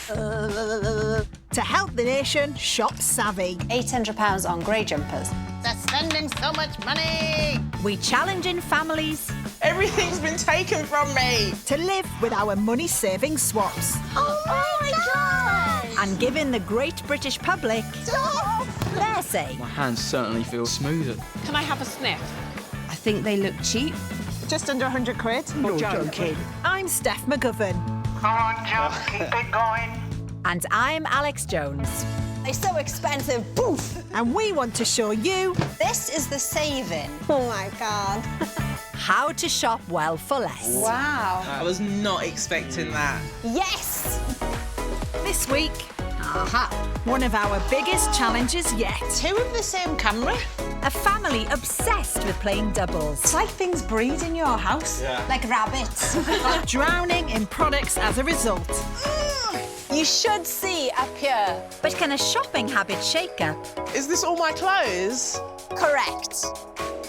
To help the nation shop savvy. £800 on grey jumpers. They're spending so much money! We challenging families Everything's been taken from me. to live with our money-saving swaps. Oh my God! And giving the great British public their say. My hands certainly feel smoother. Can I have a sniff? I think they look cheap. Just under 100 quid. You're joking. I'm Steph McGovern. Come on, Joe, keep it going. And I'm Alex Jones. They're so expensive. Poof! And we want to show you This is the saving. Oh my God. how to shop well for less. Wow. I was not expecting that. Yes! This week, one of our biggest challenges yet. Two of the same camera? A family obsessed with playing doubles. It's like things breed in your house. Yeah. Like rabbits. Drowning in products as a result. You should see up here. But can a shopping habit shake-up Is this all my clothes? Correct.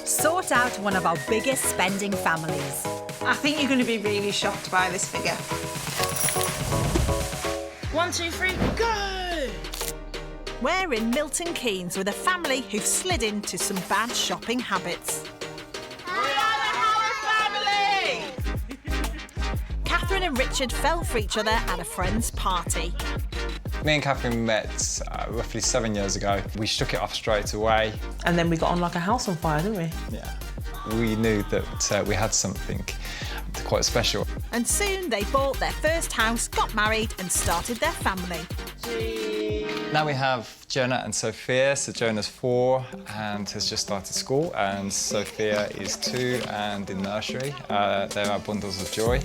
sort out one of our biggest spending families? I think you're going to be really shocked by this figure. 1, 2, 3, go! We're in Milton Keynes with a family who've slid into some bad shopping habits. We are the Howard family! Catherine and Richard fell for each other at a friend's party. Me and Catherine met roughly 7 years ago. We shook it off straight away. And then we got on like a house on fire, didn't we? Yeah. We knew that we had something quite special. And soon they bought their first house, got married and started their family. Now we have Jonah and Sophia. So Jonah's 4 and has just started school, and Sophia is 2 and in nursery. They're our bundles of joy.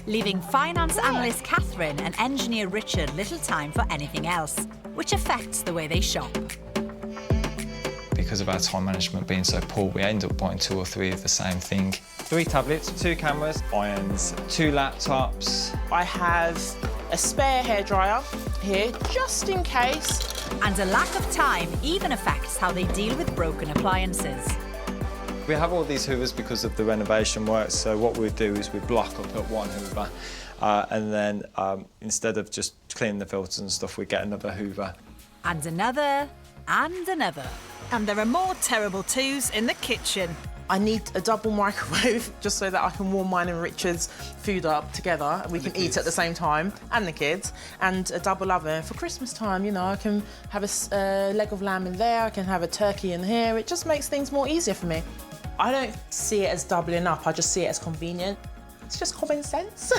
Leaving finance analyst Catherine and engineer Richard little time for anything else, which affects the way they shop. Because of our time management being so poor, we end up buying 2 or 3 of the same thing. 3 tablets, 2 cameras, irons, 2 laptops. I have a spare hairdryer here, just in case. And a lack of time even affects how they deal with broken appliances. We have all these hoovers because of the renovation work, so what we do is we block up at one hoover and then instead of just cleaning the filters and stuff, we get another hoover. And another, and another. And there are more terrible twos in the kitchen. I need a double microwave just so that I can warm mine and Richard's food up together and we can eat at the same time, and the kids, and a double oven for Christmas time. You know, I can have a leg of lamb in there, I can have a turkey in here. It just makes things more easier for me. I don't see it as doubling up, I just see it as convenient. It's just common sense.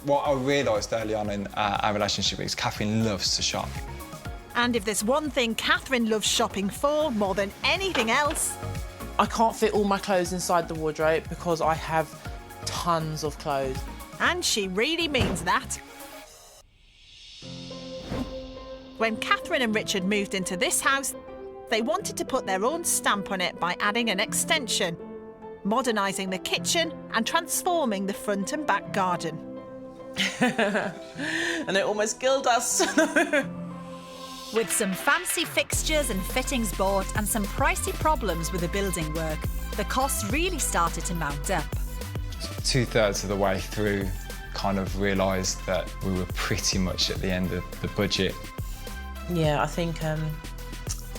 What I realised early on in our relationship is Catherine loves to shop. And if there's one thing Catherine loves shopping for more than anything else, I can't fit all my clothes inside the wardrobe because I have tons of clothes. and she really means that. When Catherine and Richard moved into this house, they wanted to put their own stamp on it by adding an extension, modernising the kitchen and transforming the front and back garden. And it almost killed us. With some fancy fixtures and fittings bought and some pricey problems with the building work, the costs really started to mount up. 2/3 of the way through, kind of realised that we were pretty much at the end of the budget. Yeah, I think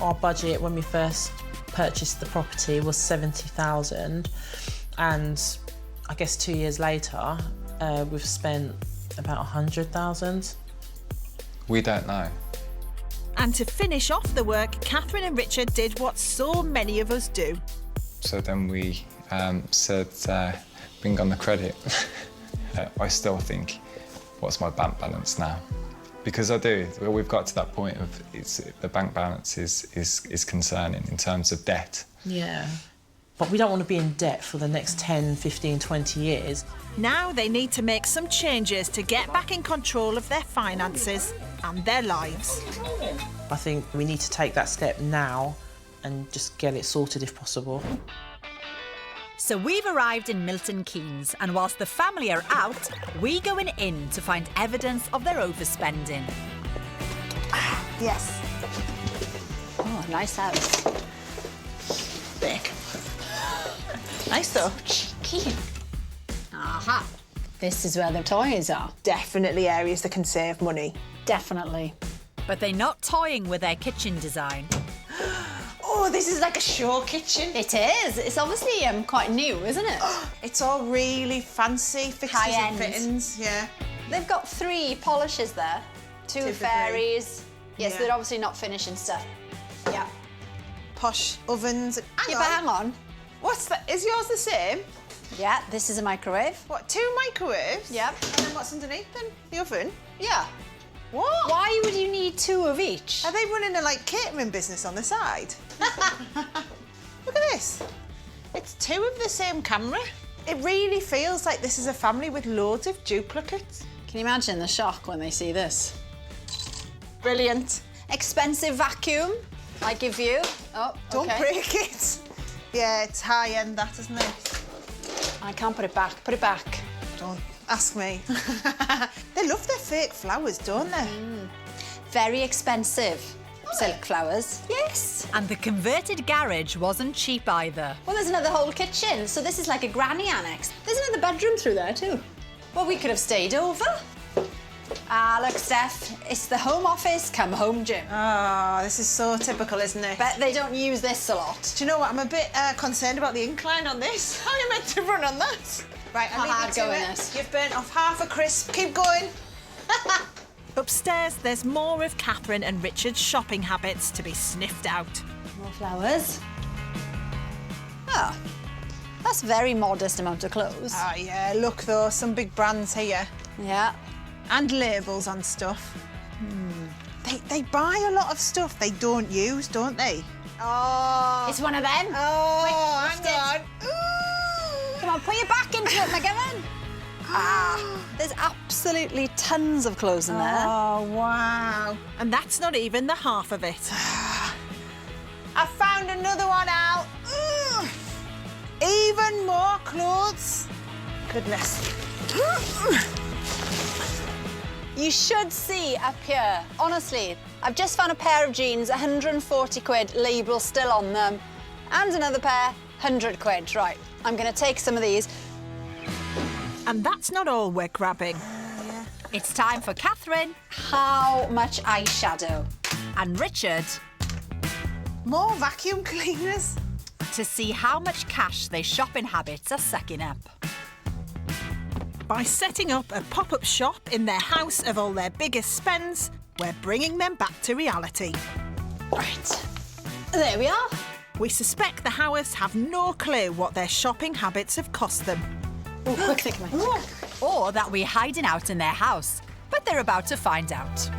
our budget when we first purchased the property was 70,000, and I guess 2 years later we've spent about 100,000. We don't know. And to finish off the work, Catherine and Richard did what so many of us do. So then we said, bring on the credit. I still think, what's my bank balance now? Because I do. We've got to that point of the bank balance is concerning in terms of debt. Yeah. But we don't want to be in debt for the next 10, 15, 20 years. Now they need to make some changes to get back in control of their finances and their lives. I think we need to take that step now and just get it sorted if possible. So we've arrived in Milton Keynes, and whilst the family are out, we going in to find evidence of their overspending. Yes. Oh, nice house. Big. Nice though. Cheeky. Aha. This is where the toys are. Definitely areas that can save money. Definitely. But they're not toying with their kitchen design. Oh, this is like a show kitchen. It is. It's obviously quite new, isn't it? It's all really fancy fixtures High-end. and fittings, yeah. They've got 3 polishes there. 2 Typically. fairies. Yes, Yeah. they're obviously not finishing stuff. Yeah. Posh ovens. Yeah, but hang on. What's that? Is yours the same? Yeah, this is a microwave. What, 2 microwaves? Yep. And then what's underneath then? The oven? Yeah. What? Why would you need 2 of each? Are they running a like catering business on the side? Look at this. It's 2 of the same camera. It really feels like this is a family with loads of duplicates. Can you imagine the shock when they see this? Brilliant. Expensive vacuum, I give you. Oh, Don't okay. break it. Yeah, it's high end, that, isn't it? I can't put it back. Put it back. Don't ask me. They love their fake flowers, don't they? Very expensive. Silk flowers. Yes. And the converted garage wasn't cheap either. Well, there's another whole kitchen, so this is like a granny annex. There's another bedroom through there too. Well, we could have stayed over. Ah, look, Steph, it's the home office come home gym. Oh, this is so typical, isn't it? Bet they don't use this a lot. Do you know what? I'm a bit concerned about the incline on this. How are you meant to run on that? Right, How I'll leave hard you to going it. this? You've burnt off half a crisp. Keep going. Upstairs, there's more of Catherine and Richard's shopping habits to be sniffed out. More flowers. Oh, that's a very modest amount of clothes. Oh, yeah, look, though, some big brands here. Yeah. And labels on stuff. They buy a lot of stuff they don't use, don't they? Oh. It's one of them. Oh, Wait, hang on. lift Ooh. Come on, put your back into it, McGovern. There's absolutely tons of clothes in there. Oh, wow. And that's not even the half of it. I found another one out. Ooh. Even more clothes. Goodness. You should see up here. Honestly, I've just found a pair of jeans, 140 quid, label still on them. And another pair, 100 quid. Right, I'm going to take some of these. And that's not all we're grabbing. It's time for Catherine How much eyeshadow? and Richard More vacuum cleaners. to see how much cash their shopping habits are sucking up. By setting up a pop-up shop in their house of all their biggest spends, we're bringing them back to reality. Right, there we are. We suspect the Howarths have no clue what their shopping habits have cost them, Oh, quick, think of me. or that we're hiding out in their house, but they're about to find out.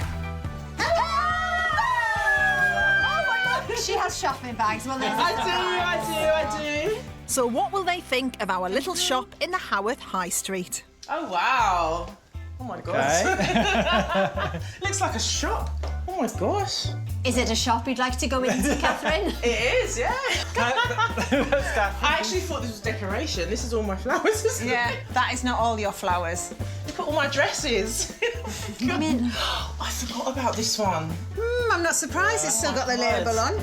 She has shopping bags. Well, I do. So what will they think of our little shop in the Haworth High Street? Oh, wow. Oh, my gosh. Looks like a shop. Oh, my gosh. Is it a shop you'd like to go into, Catherine? It is, yeah. I actually thought this was decoration. This is all my flowers, isn't Yeah, it? that is not all your flowers. Look at all my dresses. Come in. I forgot about this one. I'm not surprised it's still got the label on.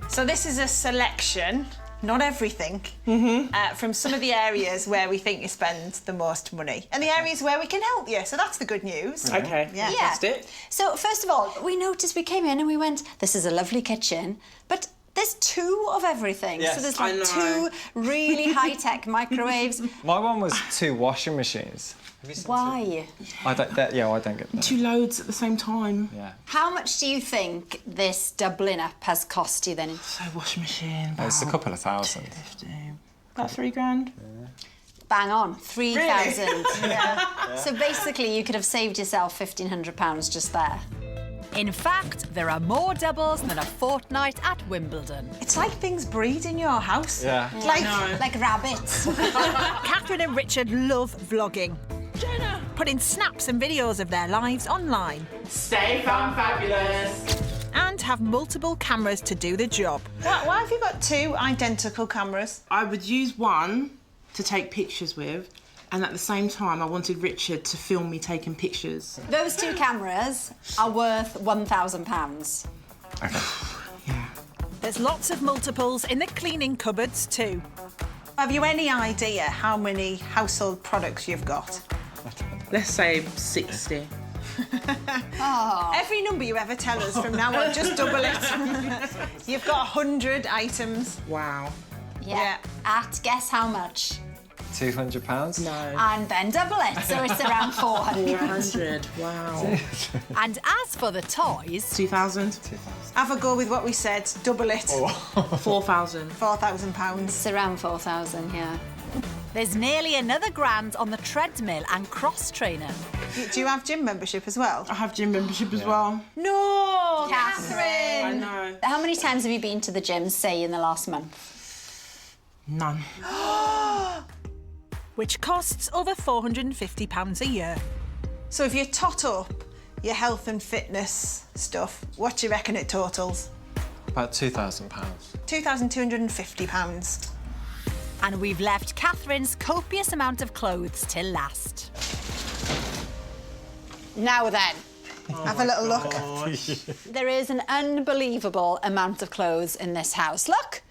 So this is a selection, not everything, from some of the areas where we think you spend the most money and the areas where we can help you. So that's the good news. Okay, Yeah. that's it. So, first of all, we noticed we came in and we went, this is a lovely kitchen, but there's 2 of everything. Yes, so there's I like know. 2 really high-tech microwaves. My one was 2 washing machines. Have you seen Why? I don't get that. 2 loads at the same time. Yeah. How much do you think this doubling up has cost you then? So washing machine. It's a couple of thousand. 50. About 3 grand. Bang on, 3,000. Yeah. So basically, you could have saved yourself £1,500 just there. In fact, there are more doubles than a fortnight at Wimbledon. It's like things breed in your house. Yeah. Like rabbits. Catherine and Richard love vlogging, putting snaps and videos of their lives online, Stay fun, fabulous. and have multiple cameras to do the job. Why have you got 2 identical cameras? I would use one to take pictures with, and at the same time, I wanted Richard to film me taking pictures. Those 2 cameras are worth £1,000. Okay. Yeah. There's lots of multiples in the cleaning cupboards too. Have you any idea how many household products you've got? Let's say 60. Every number you ever tell us from now on, just double it. You've got 100 items. Wow. Yeah. At guess how much? £200? No. And then double it, so it's around 400. 400. Wow. And as for the toys, 2,000. Have a go with what we said, double it. 4,000. £4,000. It's around 4,000, yeah. there's nearly another grand on the treadmill and cross trainer. Do you have gym membership as well? I have gym membership as well. No, I Catherine. know. How many times have you been to the gym, say, in the last month? None. Which costs over £450 a year. So if you tot up your health and fitness stuff, what do you reckon it totals? About £2,000. £2,250. And we've left Catherine's copious amount of clothes till last. Now then, Have a little look. there is an unbelievable amount of clothes in this house. Look,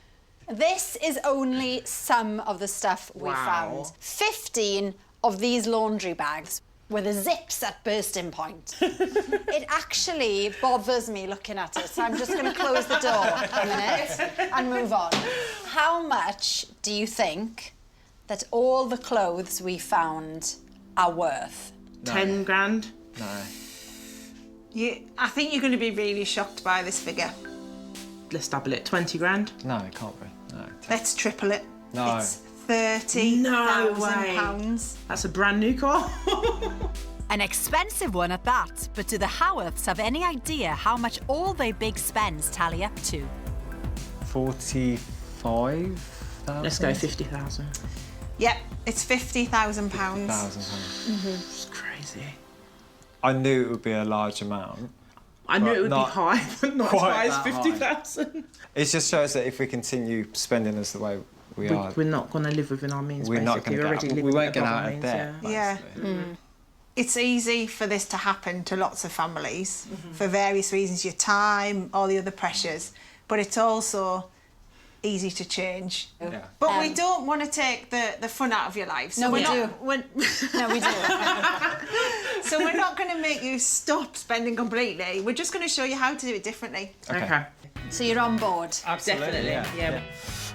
this is only some of the stuff we found. 15 of these laundry bags with the zips at bursting point. It actually bothers me looking at it, so I'm just going to close the door a minute and move on. How much do you think that all the clothes we found are worth? 10 grand. No. I think you're going to be really shocked by this figure. Let's double it. 20 grand. No, it can't be. No. Let's triple it. No. It's £30,000. No way. That's a brand new car. An expensive one at that, but do the Howarths have any idea how much all their big spends tally up to? 45,000? Let's go 50,000. Yep, it's £50,000. £50,000. It's crazy. I knew it would be a large amount. I knew But it would not be high, but not as quite high as that high. 50,000. It just shows that if we continue spending as the way we are, We're not going to live within our means, we're not basically. going We're to already get. We living won't get above out our of means, debt. Yeah. basically. It's easy for this to happen to lots of families for various reasons, your time, all the other pressures, but it's also easy to change. Yeah. But we don't want to take the fun out of your life. So No, we we're do. not, we're, No, we do. so we're not going to make you stop spending completely. We're just going to show you how to do it differently. Okay. So you're on board? Definitely. Yeah.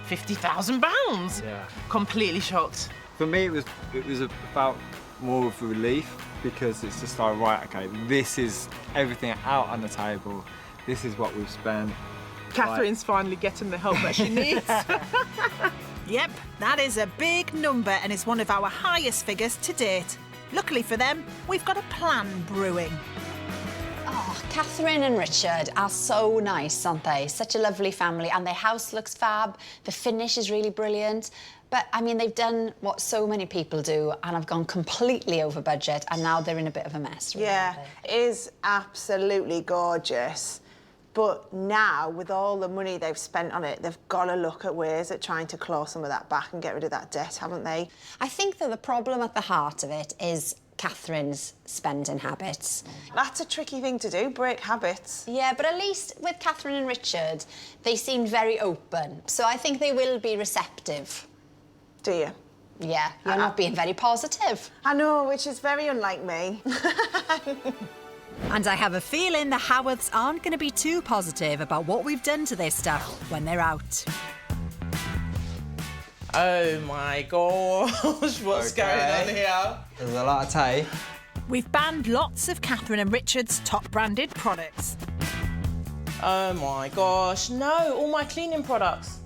£50,000. Yeah. Completely shocked. For me, it was about more of a relief because it's just like, right, okay, this is everything out on the table. This is what we've spent. Catherine's finally getting the help that she needs. Yep, that is a big number and is one of our highest figures to date. Luckily for them, we've got a plan brewing. Oh, Catherine and Richard are so nice, aren't they? Such a lovely family, and their house looks fab. The finish is really brilliant. But, I mean, they've done what so many people do and have gone completely over budget, and now they're in a bit of a mess. Really, Yeah, aren't it is absolutely gorgeous. But now, with all the money they've spent on it, they've got to look at ways at trying to claw some of that back and get rid of that debt, haven't they? they? I think that the problem at the heart of it is Catherine's spending habits. That's a tricky thing to do, break habits. Yeah, but at least with Catherine and Richard, they seemed very open. So I think they will be receptive. Do you? Yeah, you're not being very positive. I know, which is very unlike me. And I have a feeling the Howarths aren't going to be too positive about what we've done to their stuff when they're out. Oh my gosh, what's going on here? There's a lot of tape. We've banned lots of Catherine and Richard's top branded products. Oh my gosh, no, all my cleaning products.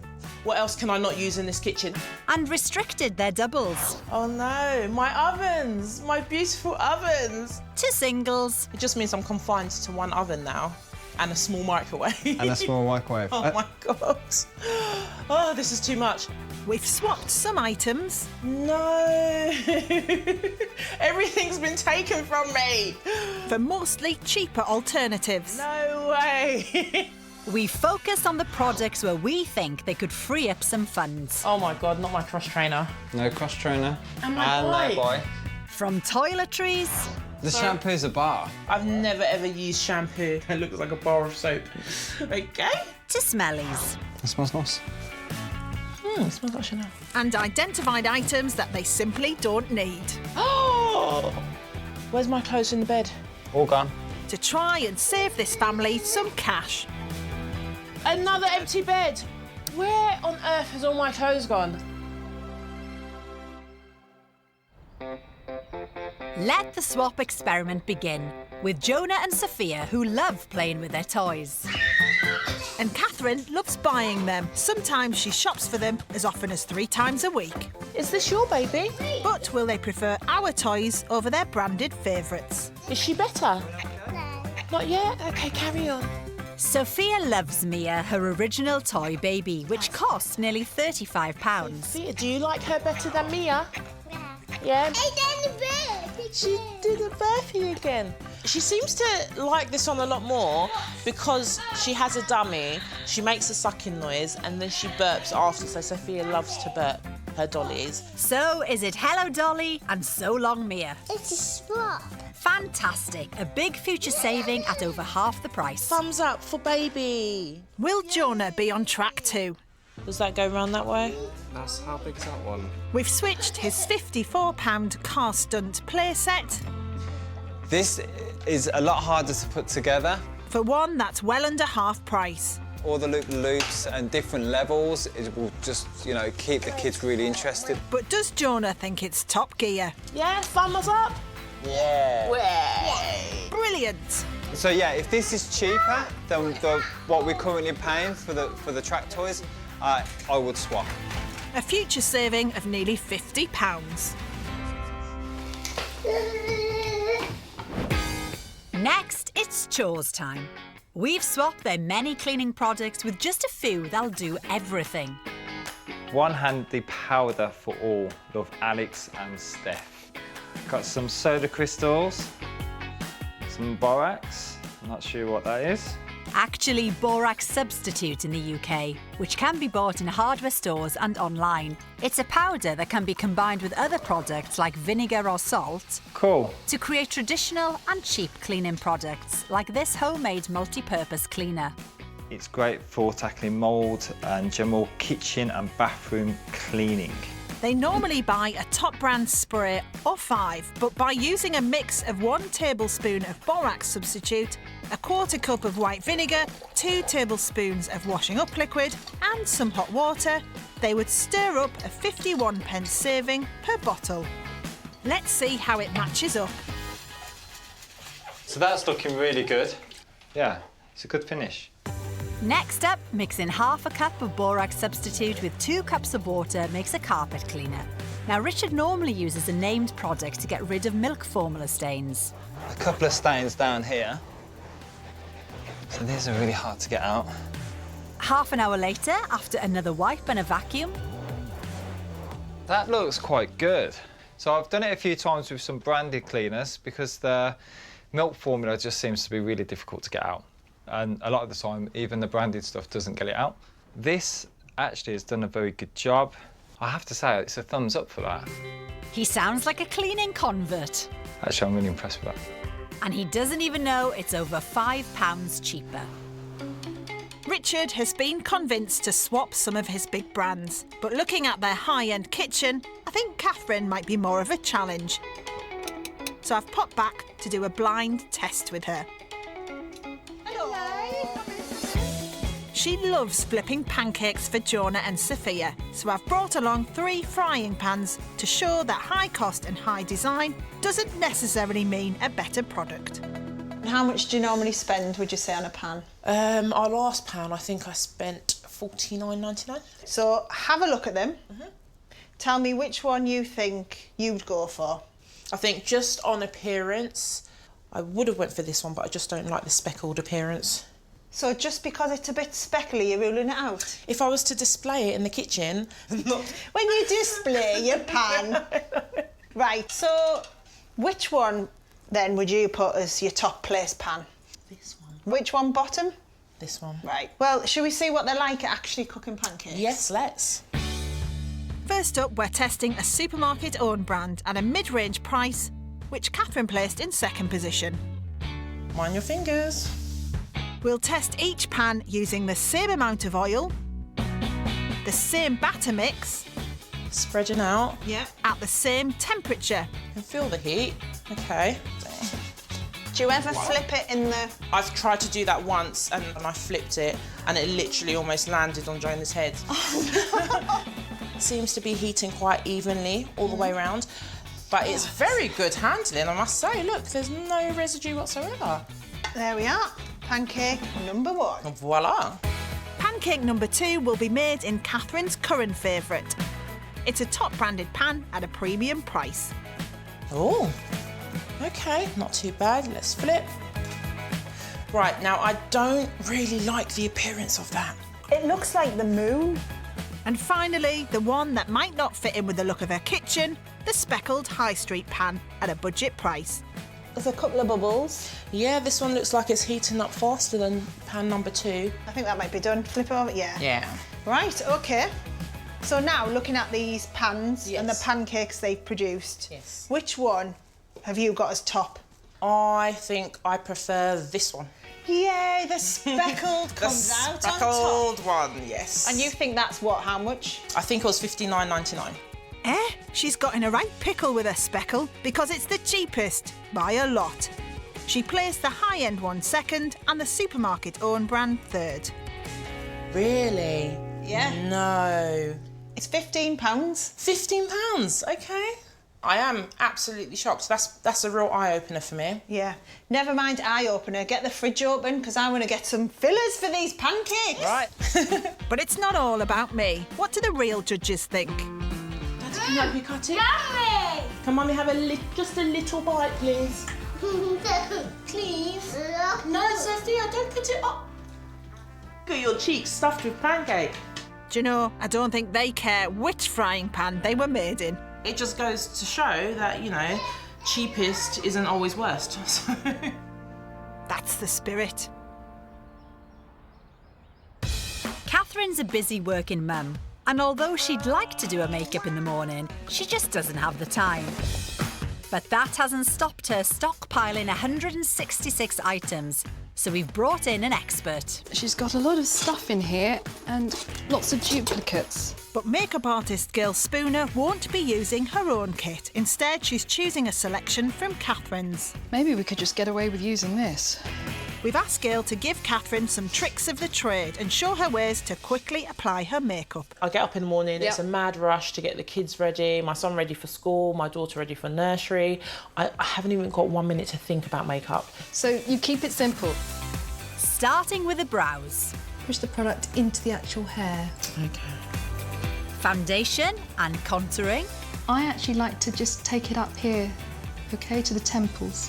What else can I not use in this kitchen? And restricted their doubles Oh no, my ovens, my beautiful ovens. to singles. It just means I'm confined to one oven now and a small microwave. And a small microwave. Oh my God. Oh, this is too much. We've swapped some items. No. Everything's been taken from me. For mostly cheaper alternatives. No way. We focus on the products where we think they could free up some funds. Oh my God, not my cross trainer. No cross trainer. And my no boy. boy. From toiletries The shampoo's a bar. I've never ever used shampoo. It looks like a bar of soap. Okay. to smellies. It smells nice. It smells like Chanel. and identified items that they simply don't need Oh! Where's my clothes in the bed? All gone. to try and save this family some cash. Another empty bed. Where on earth has all my clothes gone? Let the swap experiment begin with Jonah and Sophia, who love playing with their toys. And Catherine loves buying them. Sometimes she shops for them as often as 3 times a week. Is this your baby? But will they prefer our toys over their branded favourites? Is she better? Not yet? OK, carry on. Sophia loves Mia, her original toy baby, which costs nearly £35. Sophia, do you like her better than Mia? Yeah? She did a birthday again. She seems to like this one a lot more because she has a dummy, she makes a sucking noise, and then she burps after, so Sophia loves to burp her dollies. So is it hello, Dolly, and so long, Mia? It's a swap. Fantastic. A big future saving at over half the price. Thumbs up for baby. Will Jonah be on track too? Does that go round that way? That's how big's that one? We've switched his £54 car stunt playset This is a lot harder to put together. for one that's well under half price. All the loops and different levels, it will just, you know, keep the kids really interested. But does Jonah think it's top gear? Yeah, thumbs up. Yeah. Brilliant! So yeah, if this is cheaper than what we're currently paying for the track toys, I would swap. A future saving of nearly £50. Next, it's chores time. We've swapped their many cleaning products with just a few that'll do everything. One handy powder for all. Love Alex and Steph. Got some soda crystals, some borax. I'm not sure what that is. Actually, borax substitute in the UK, which can be bought in hardware stores and online. It's a powder that can be combined with other products like vinegar or salt Cool. to create traditional and cheap cleaning products like this homemade multi-purpose cleaner. It's great for tackling mould and general kitchen and bathroom cleaning. They normally buy a top brand spray or 5, but by using a mix of 1 tablespoon of borax substitute, a 1/4 cup of white vinegar, 2 tablespoons of washing up liquid, and some hot water, they would stir up a 51p saving per bottle. Let's see how it matches up. So that's looking really good. Yeah, it's a good finish. Next up, mix in half a cup of borax substitute with 2 cups of water makes a carpet cleaner. Now, Richard normally uses a named product to get rid of milk formula stains. A couple of stains down here. So these are really hard to get out. Half an hour later, after another wipe and a vacuum, That looks quite good. So I've done it a few times with some branded cleaners because the milk formula just seems to be really difficult to get out. And a lot of the time, even the branded stuff doesn't get it out. This actually has done a very good job. I have to say, it's a thumbs up for that. he sounds like a cleaning convert. Actually, I'm really impressed with that. And he doesn't even know it's over £5 cheaper. Richard has been convinced to swap some of his big brands, but looking at their high-end kitchen, I think Catherine might be more of a challenge. So I've popped back to do a blind test with her. She loves flipping pancakes for Jonah and Sophia, so I've brought along 3 frying pans to show that high cost and high design doesn't necessarily mean a better product. How much do you normally spend, would you say, on a pan? Our last pan, I think I spent $49.99. So have a look at them. Tell me which one you think you'd go for. I think just on appearance, I would have went for this one, but I just don't like the speckled appearance. So just because it's a bit speckly, you're ruling it out? If I was to display it in the kitchen... When you display your pan. Right, so which one then would you put as your top place pan? This one. Which one bottom? This one. Right. Well, shall we see what they're like at actually cooking pancakes? Yes, let's. First up, we're testing a supermarket-owned brand at a mid-range price, which Catherine placed in second position. Mind your fingers. We'll test each pan using the same amount of oil, the same batter mix Spreading out. at the same temperature. You can feel the heat. Okay. Do you ever flip it in the... I've tried to do that once and I flipped it and it literally almost landed on Jonah's head. Seems to be heating quite evenly all the way around, but it's very good handling, I must say. Look, there's no residue whatsoever. There we are. Pancake number 1. And voila. Pancake number 2 will be made in Catherine's current favourite. It's a top branded pan at a premium price. Oh, okay, not too bad. Let's flip. Right, now I don't really like the appearance of that. It looks like the moon. And finally, the one that might not fit in with the look of her kitchen, the speckled high street pan at a budget price. There's a couple of bubbles. Yeah, this one looks like it's heating up faster than pan number 2. I think that might be done. Flip over, yeah. Yeah. Right, OK. So now, looking at these pans and the Yes. pancakes they've produced, Yes. which one have you got as top? I think I prefer this one. Yay, the speckled The comes out on top. speckled one, yes. And you think that's what, how much? I think it was $59.99. She's got in a right pickle with her speckle because it's the cheapest by a lot. She placed the high-end one second and the supermarket own brand third. Really? Yeah. No. It's £15. £15, okay. I am absolutely shocked. That's a real eye-opener for me. Yeah. Never mind eye opener. Get the fridge open because I want to get some fillers for these pancakes. Right. But it's not all about me. What do the real judges think? Daddy, can you help me cut it? Can Mummy have just a little bite, please? Please? No, Sophia, don't put it up. Got your cheeks stuffed with pancake. Do you know, I don't think they care which frying pan they were made in. It just goes to show that, you know, cheapest isn't always worst. So. That's the spirit. Catherine's a busy working mum, and although she'd like to do her makeup in the morning, she just doesn't have the time. But that hasn't stopped her stockpiling 166 items, so we've brought in an expert. She's got a lot of stuff in here and lots of duplicates. But makeup artist Gail Spooner won't be using her own kit. Instead, she's choosing a selection from Catherine's. Maybe we could just get away with using this. We've asked Gail to give Catherine some tricks of the trade and show her ways to quickly apply her makeup. I get up in the morning, it's a Yep. mad rush to get the kids ready, my son ready for school, my daughter ready for nursery. I haven't even got 1 minute to think about makeup. So you keep it simple. Starting with the brows, Push the product into the actual hair. Okay. foundation and contouring, I actually like to just take it up here, okay, to the temples.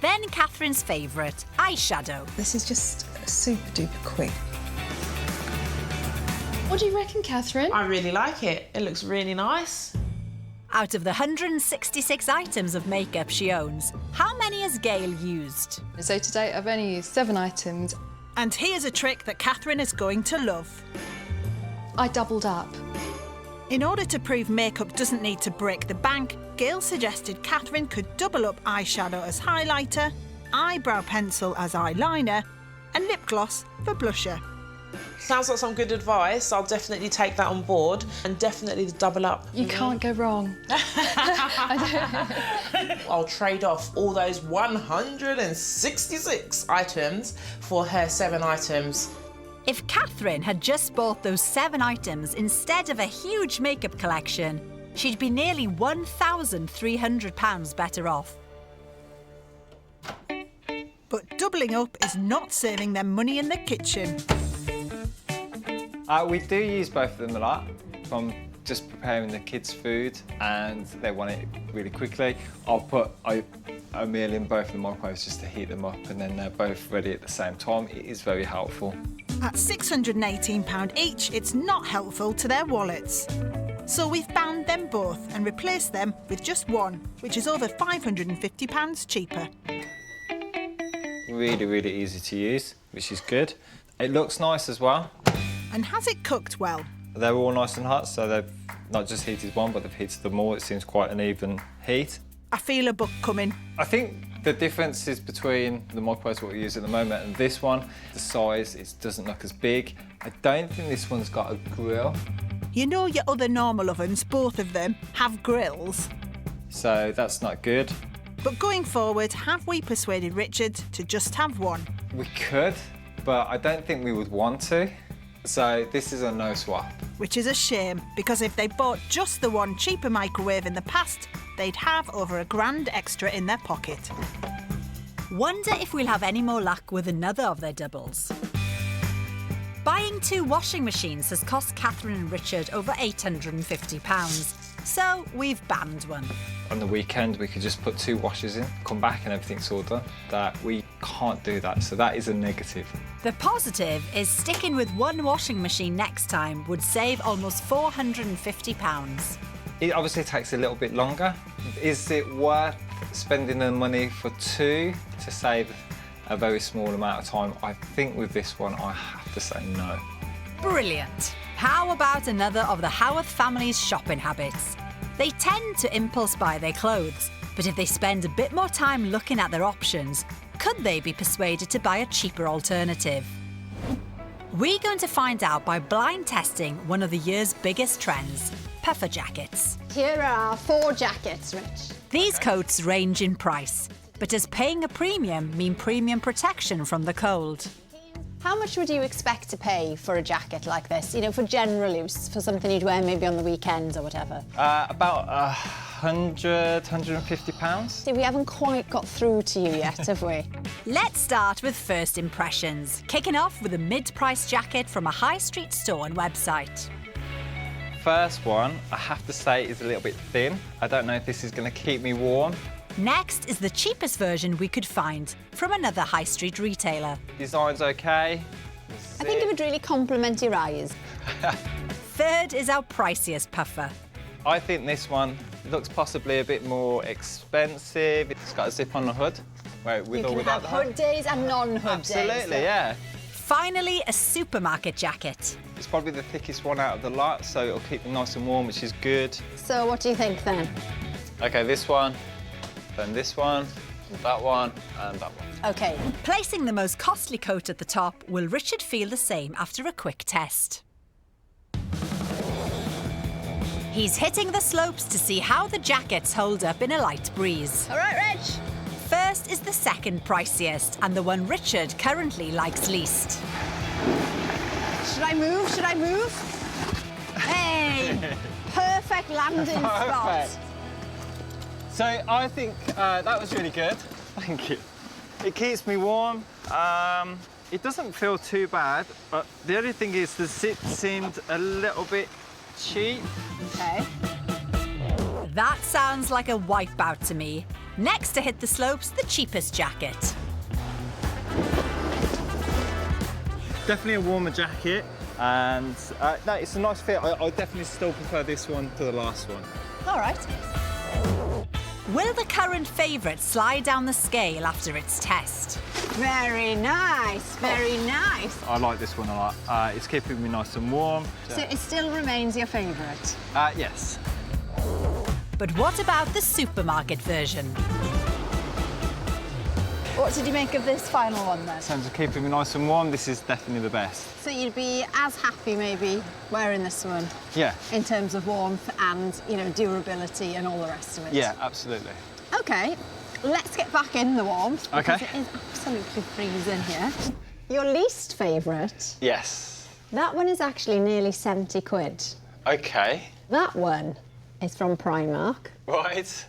then Catherine's favourite, eyeshadow. This is just super duper quick. What do you reckon, Catherine? I really like it. It looks really nice. Out of the 166 items of makeup she owns, how many has Gail used? So to date, I've only used 7 items. And here's a trick that Catherine is going to love. I doubled up. In order to prove makeup doesn't need to break the bank, Gail suggested Catherine could double up eyeshadow as highlighter, eyebrow pencil as eyeliner, and lip gloss for blusher. Sounds like some good advice. I'll definitely take that on board and definitely double up. You can't go wrong. I'll trade off all those 166 items for her 7 items. If Catherine had just bought those 7 items instead of a huge makeup collection, she'd be nearly £1,300 better off. But doubling up is not saving them money in the kitchen. We do use both of them a lot, from just preparing the kids' food and they want it really quickly. I'll put a meal in both of the microwaves just to heat them up and then they're both ready at the same time. It is very helpful. At £618 each, it's not helpful to their wallets. So we've banned them both and replaced them with just one, which is over £550 cheaper. Really, really easy to use, which is good. It looks nice as well. And has it cooked well? They're all nice and hot, so they've not just heated one, but they've heated them all. It seems quite an even heat. I feel a book coming. I think the difference is between the Magpies what we use at the moment and this one, the size, it doesn't look as big. I don't think this one's got a grill. You know your other normal ovens, both of them, have grills. So that's not good. But going forward, have we persuaded Richard to just have one? We could, but I don't think we would want to. So this is a no swap. Which is a shame, because if they bought just the one cheaper microwave in the past, they'd have over £1,000 extra in their pocket. Wonder if we'll have any more luck with another of their doubles. Buying 2 washing machines has cost Catherine and Richard over £850, so we've banned one. On the weekend, we could just put 2 washers in, come back and everything's all done. That we can't do that, so that is a negative. The positive is sticking with 1 washing machine next time would save almost £450. It obviously takes a little bit longer. Is it worth spending the money for 2 to save a very small amount of time? I think with this one, I have to say no. Brilliant. How about another of the Howarth family's shopping habits? They tend to impulse buy their clothes, but if they spend a bit more time looking at their options, could they be persuaded to buy a cheaper alternative? We're going to find out by blind testing one of the year's biggest trends, puffer jackets. Here are our 4 jackets, Rich. These coats range in price, but does paying a premium mean premium protection from the cold? How much would you expect to pay for a jacket like this? You know, for general use, for something you'd wear maybe on the weekends or whatever? About £150. See, we haven't quite got through to you yet, have we? Let's start with first impressions, kicking off with a mid-price jacket from a high street store and website. First one, I have to say, is a little bit thin. I don't know if this is going to keep me warm. Next is the cheapest version we could find from another high street retailer. Design's okay. I think it would really complement your eyes. Third is our priciest puffer. I think this one looks possibly a bit more expensive. It's got a zip on the hood. Wait, with You or can without have the hood? hood days and non-hood days. Absolutely, yeah. Finally, a supermarket jacket. It's probably the thickest one out of the lot, so it'll keep me nice and warm, which is good. So what do you think then? Okay, this one, then this one, that one, and that one. OK. Placing the most costly coat at the top, will Richard feel the same after a quick test? He's hitting the slopes to see how the jackets hold up in a light breeze. All right, Rich. First is the second priciest, and the one Richard currently likes least. Should I move? Should I move? Hey! Perfect landing spot. So I think that was really good. Thank you. It keeps me warm. It doesn't feel too bad, but the only thing is the zip seemed a little bit cheap. OK. That sounds like a wipeout to me. Next to hit the slopes, the cheapest jacket. Definitely a warmer jacket, and no, it's a nice fit. I definitely still prefer this one to the last one. All right. Will the current favourite slide down the scale after its test? Very nice, very nice. I like this one a lot. It's keeping me nice and warm. So it still remains your favourite? Yes. But what about the supermarket version? What did you make of this final one then? In terms of keeping me nice and warm, this is definitely the best. So you'd be as happy maybe wearing this one? Yeah. In terms of warmth and, you know, durability and all the rest of it? Yeah, absolutely. OK, let's get back in the warmth. OK. Because it is absolutely freezing here. Your least favourite? Yes. That one is actually nearly 70 quid. OK. That one is from Primark. Right.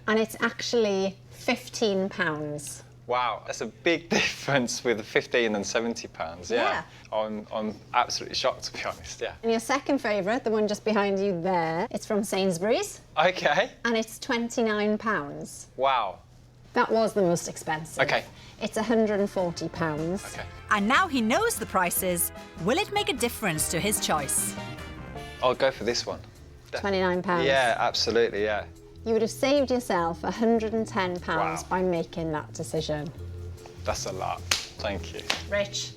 And it's actually £15. Wow, that's a big difference with the 15 and 70 pounds. Yeah. I'm absolutely shocked, to be honest. Yeah. And your second favourite, the one just behind you there, it's from Sainsbury's. OK. And it's £29. Wow. That was the most expensive. OK. It's £140. OK. And now he knows the prices. Will it make a difference to his choice? I'll go for this one. £29. Yeah, absolutely, yeah. You would have saved yourself £110 Wow. by making that decision. That's a lot. Thank you. Rich,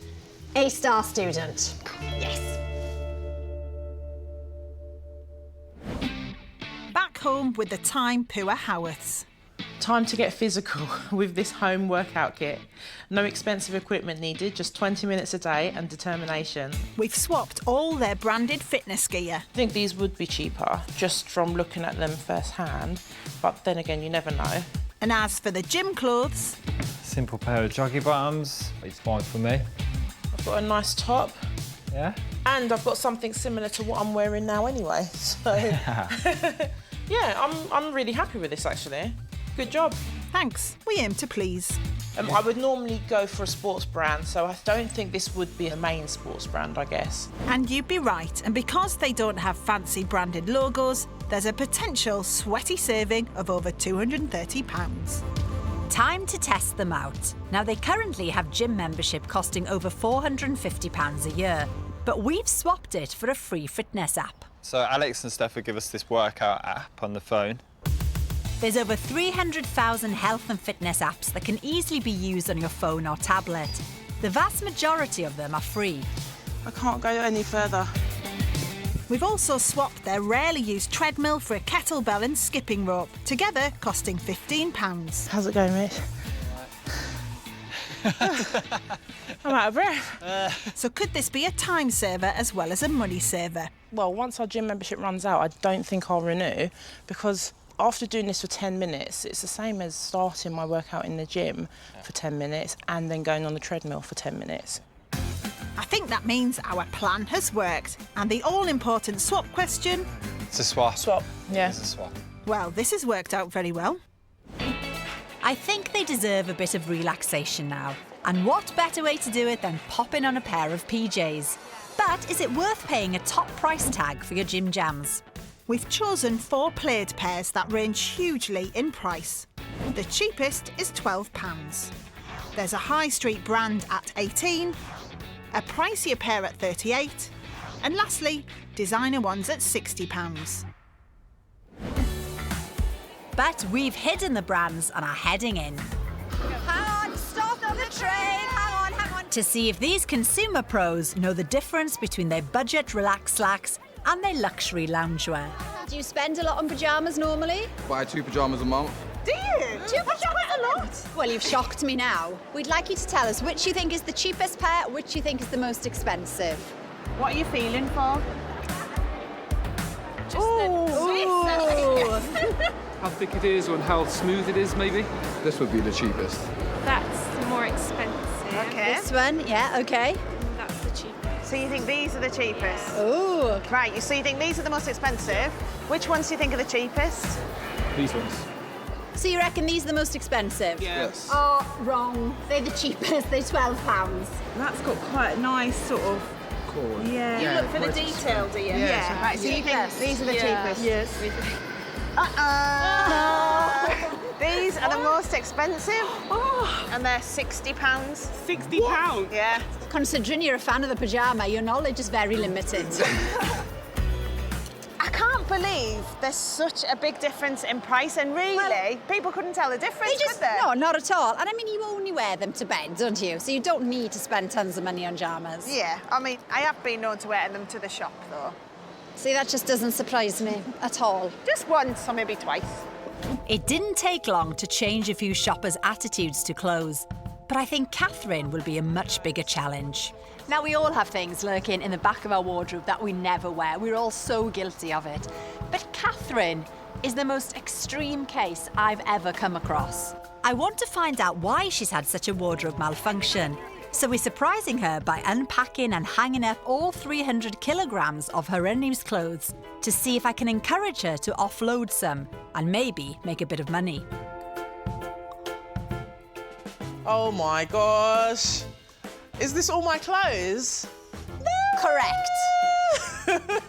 A-star student. Yes. Back home with the time poor Howarths. Time to get physical with this home workout kit. No expensive equipment needed, just 20 minutes a day and determination. We've swapped all their branded fitness gear. I think these would be cheaper, just from looking at them firsthand, but then again, you never know. And as for the gym clothes, Simple pair of joggy bottoms. It's fine for me. I've got a nice top, Yeah? and I've got something similar to what I'm wearing now anyway, so... Yeah, I'm really happy with this, actually. Good job. thanks, we aim to please. I would normally go for a sports brand, so I don't think this would be a main sports brand, I guess. And you'd be right, and because they don't have fancy branded logos, there's a potential sweaty saving of over £230. Time to test them out. Now, they currently have gym membership costing over £450 a year, but we've swapped it for a free fitness app. So Alex and Steph will give us this workout app on the phone. There's over 300,000 health and fitness apps that can easily be used on your phone or tablet. The vast majority of them are free. I can't go any further. We've also swapped their rarely used treadmill for a kettlebell and skipping rope, together costing £15. How's it going, mate? I'm out of breath. So could this be a time saver as well as a money saver? Well, once our gym membership runs out, I don't think I'll renew, because after doing this for 10 minutes, it's the same as starting my workout in the gym for 10 minutes and then going on the treadmill for 10 minutes. I think that means our plan has worked, and the all-important swap question, It's a swap. Swap, yeah. It's a swap. well, this has worked out very well. I think they deserve a bit of relaxation now. And what better way to do it than popping on a pair of PJs? But is it worth paying a top price tag for your gym jams? We've chosen 4 plaid pairs that range hugely in price. The cheapest is £12. There's a high street brand at £18, a pricier pair at £38, and lastly, designer ones at £60. But we've hidden the brands and are heading in. Hang on, stop the train. Hang on. To see if these consumer pros know the difference between their budget relaxed slacks and their luxury loungewear. Do you spend a lot on pyjamas normally? Buy 2 pyjamas a month. Do you? That's quite a lot. Well, you've shocked me now. We'd like you to tell us which you think is the cheapest pair, which you think is the most expensive. What are you feeling for? How thick it is and how smooth it is, maybe? This would be the cheapest. That's more expensive. Okay. This one, yeah, okay. That's the cheapest. So you think these are the cheapest? Oh, Right, so you think these are the most expensive. Which ones do you think are the cheapest? These ones. so you reckon these are the most expensive? Yes. Oh, wrong. They're the cheapest. They're £12. That's got quite a nice sort of... Cool. Yeah. You look for the detail, do you? Yeah. Right, so you think these are the cheapest? Yes. These are the most expensive, and they're £60. £60? Yeah. Considering you're a fan of the pyjama, your knowledge is very limited. I can't believe there's such a big difference in price, and really, people couldn't tell the difference, could they? No, not at all. And I mean, you only wear them to bed, don't you? So you don't need to spend tons of money on pyjamas. Yeah, I mean, I have been known to wear them to the shop, though. See, that just doesn't surprise me at all. Just once or maybe twice. It didn't take long to change a few shoppers' attitudes to clothes, but I think Catherine will be a much bigger challenge. Now, we all have things lurking in the back of our wardrobe that we never wear. We're all so guilty of it. But Catherine is the most extreme case I've ever come across. I want to find out why she's had such a wardrobe malfunction. So we're surprising her by unpacking and hanging up all 300 kilograms of her unused clothes to see if I can encourage her to offload some and maybe make a bit of money. Oh my gosh. Is this all my clothes? Correct.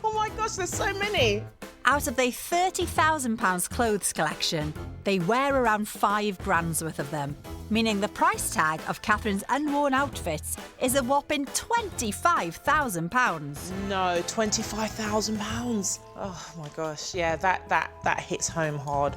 Oh my gosh, there's so many. Out of their £30,000 clothes collection, they wear around £5,000 worth of them, meaning the price tag of Catherine's unworn outfits is a whopping £25,000. No, £25,000. Oh my gosh, yeah, that hits home hard.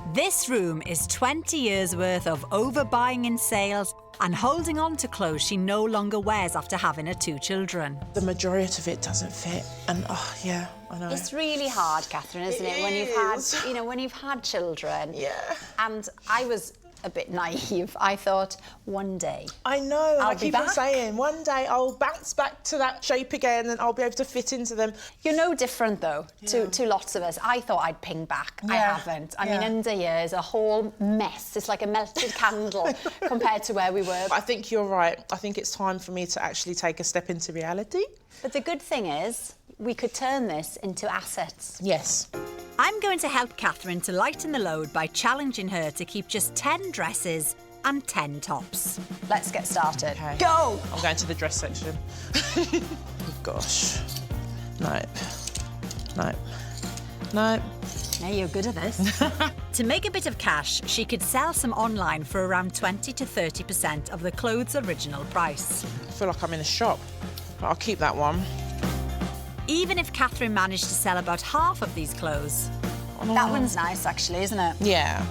This room is 20 years worth of overbuying in sales and holding on to clothes she no longer wears after having her 2 children. The majority of it doesn't fit, and oh yeah, I know. It's really hard, Catherine, isn't it? When you've had, when you've had children. Yeah. And I was a bit naive. I thought one day. I know. I'll I be keep on back. saying one day I'll bounce back to that shape again, and I'll be able to fit into them. You're no different though to lots of us. I thought I'd ping back. I Yeah. haven't. I mean, under years, a whole mess. It's like a melted candle compared to where we were. I think you're right. I think it's time for me to actually take a step into reality. But the good thing is, we could turn this into assets. Yes. I'm going to help Catherine to lighten the load by challenging her to keep just 10 dresses and 10 tops. Let's get started. Okay. Go! I'm going to the dress section. Oh, gosh. Nope. Nope. Nope. Now you're good at this. To make a bit of cash, she could sell some online for around 20 to 30% of the clothes' original price. I feel like I'm in a shop, but I'll keep that one. Even if Catherine managed to sell about half of these clothes, That one's nice, actually, isn't it? Yeah.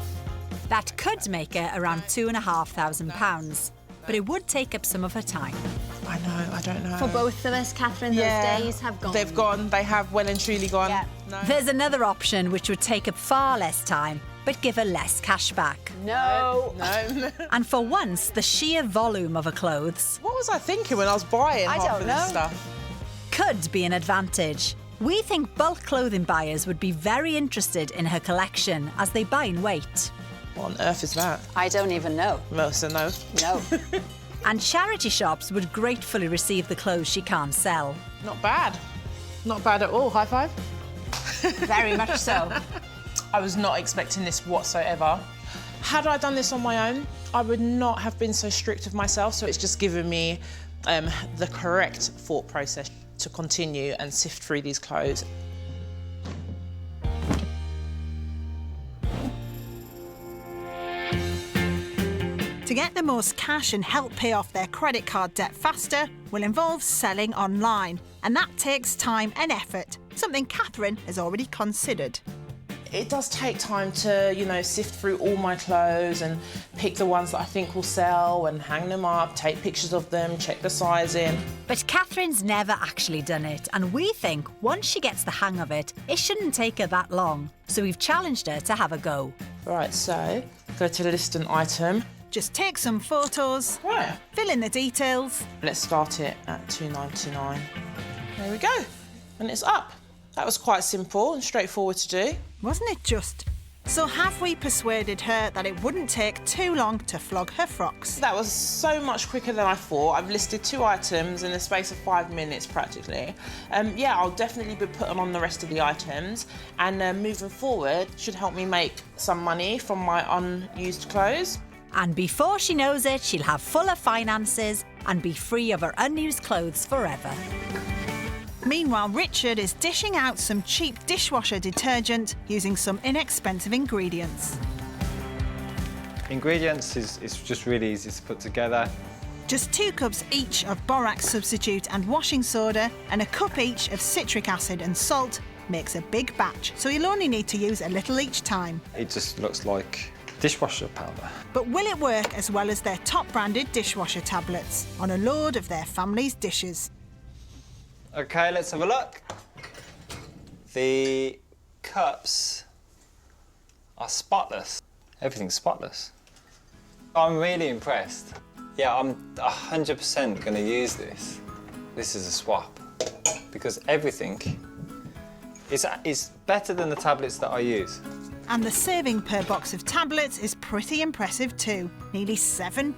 that could make her around £2,500. But it would take up some of her time. I know, I don't know. For both of us, Catherine, those days have gone. They've gone. They have well and truly gone. Yeah. No. There's another option which would take up far less time, but give her less cash back. No. No. And for once, the sheer volume of her clothes What was I thinking when I was buying I half don't of know. this stuff? could be an advantage. We think bulk clothing buyers would be very interested in her collection as they buy in weight. What on earth is that? I don't even know. Well, so no. No. And charity shops would gratefully receive the clothes she can't sell. Not bad. Not bad at all. High five. Very much so. I was not expecting this whatsoever. Had I done this on my own, I would not have been so strict with myself. So it's just given me the correct thought process to continue and sift through these clothes. To get the most cash and help pay off their credit card debt faster will involve selling online, and that takes time and effort, something Catherine has already considered. It does take time to, sift through all my clothes and pick the ones that I think will sell and hang them up, take pictures of them, check the sizing. But Catherine's never actually done it, and we think once she gets the hang of it, it shouldn't take her that long. So we've challenged her to have a go. Right, so go to the listing item. Just take some photos, Right. fill in the details. Let's start it at £2.99. There we go. And it's up. That was quite simple and straightforward to do. Wasn't it just? So have we persuaded her that it wouldn't take too long to flog her frocks? That was so much quicker than I thought. I've listed 2 items in the space of 5 minutes practically. Yeah, I'll definitely be putting on the rest of the items, and moving forward should help me make some money from my unused clothes. And before she knows it, she'll have fuller finances and be free of her unused clothes forever. Meanwhile, Richard is dishing out some cheap dishwasher detergent using some inexpensive ingredients. Ingredients is just really easy to put together. Just 2 cups each of borax substitute and washing soda, and a cup each of citric acid and salt makes a big batch, so you'll only need to use a little each time. It just looks like dishwasher powder. But will it work as well as their top branded dishwasher tablets on a load of their family's dishes? Okay, let's have a look. The cups are spotless. Everything's spotless. I'm really impressed. Yeah, I'm 100% going to use this. This is a swap because everything is better than the tablets that I use. And the saving per box of tablets is pretty impressive too, nearly £7.